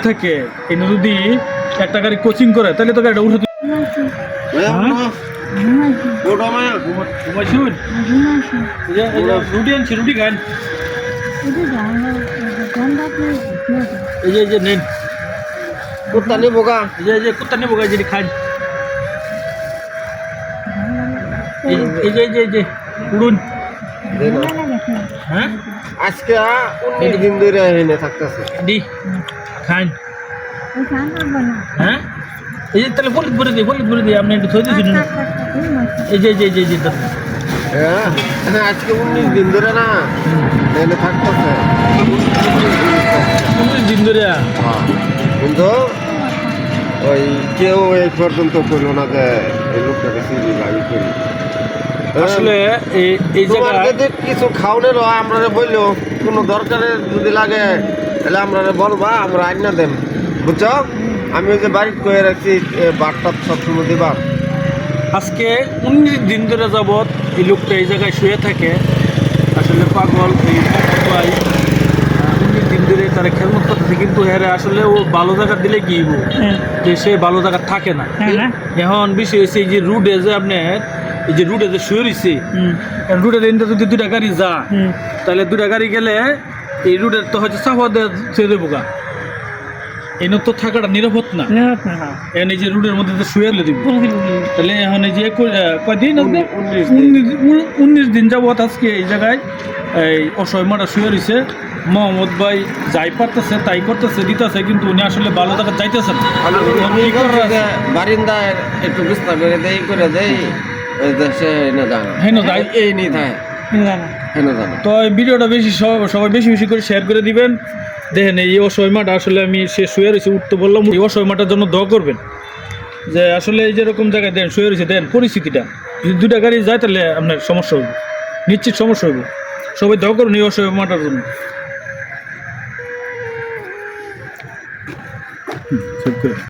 থেকে এনে যদি একটা গাড়ি কোচিং করে তাহলে তো গাড়িটা উঠে রুটি আনছি রুটি খান এই যে নেন কুত্তা নেবো গা এই যে কুত্তা নেবো গাড়ি যদি খান এই যে উড়ুন হ্যাঁ আজকে 19 দিন ধরে এনে থাকতেছে দি খান হ্যাঁ এই যে তাহলে বলিত বলে দিই আপনি একটু থই দিয়েছেন এই যে হ্যাঁ আজকে 19 দিন ধরে না এনে থাকতেছে 19 দিন ধরে কিন্তু ওই কেউ এই পর্যন্ত করলো না যে এই লোকটাকে চিনি ভাবি করি আসলে এই তোমার জায়গায় যদি কিছু খাওয়ানোর হয় আমরা বললো কোনো দরকারে যদি লাগে তাহলে আমরা বলবা আমরা আইনা দেন বুঝছো আমি ওই যে বাড়িতে কয়ে রাখছি বারটা সবসময় দিবা আজকে 19 দিন ধরে যাবৎ এই লোকটা এই জায়গায় শুয়ে থাকে আসলে পাগল এই 19 দিন ধরে তারা খেলমত করতেছে কিন্তু হ্যাঁ আসলে ও ভালো জায়গা দিলে কি যে সে ভালো জায়গা থাকে না এখন বিষয় হচ্ছে এই যে রুটে যে আপনার এই যে রুটে যে শুয়ে রয়েছে রুটের এনতে যদি দুটা গাড়ি যা তাহলে দুটা গাড়ি গেলে এই রুটের তো হচ্ছে চাপা ছেড়ে দেবো গা এনে তো থাকাটা নিরাপদ না এখন এই যে রুটের মধ্যে তো শুয়ে দিব তাহলে এখন এই যে কয়দিন 19 দিন যাবত আজকে এই জায়গায় এই অসহায় মাটা শুয়ে রয়েছে মোহাম্মদ ভাই যাই পারতেছে তাই করতেছে দিতেছে কিন্তু উনি আসলে ভালো জায়গা যাইতেছে না বারিন্দায় একটু বিস্তার করে দেয় তো এই ভিডিওটা বেশি সবাই বেশি করে শেয়ার করে দিবেন দেখেন এই অসহায় মাটা আসলে আমি সে শুয়ে রয়েছে উঠতে বললাম এই অসহায় মাটার জন্য দোয়া করবেন যে আসলে এই যেরকম জায়গায় দেন শুয়ে রয়েছে দেন পরিস্থিতিটা যদি দুটা গাড়ি যায় তাহলে আপনার সমস্যা হবে নিশ্চিত সমস্যা হবে সবাই দোয়া করুন এই অসহায় মাটার জন্য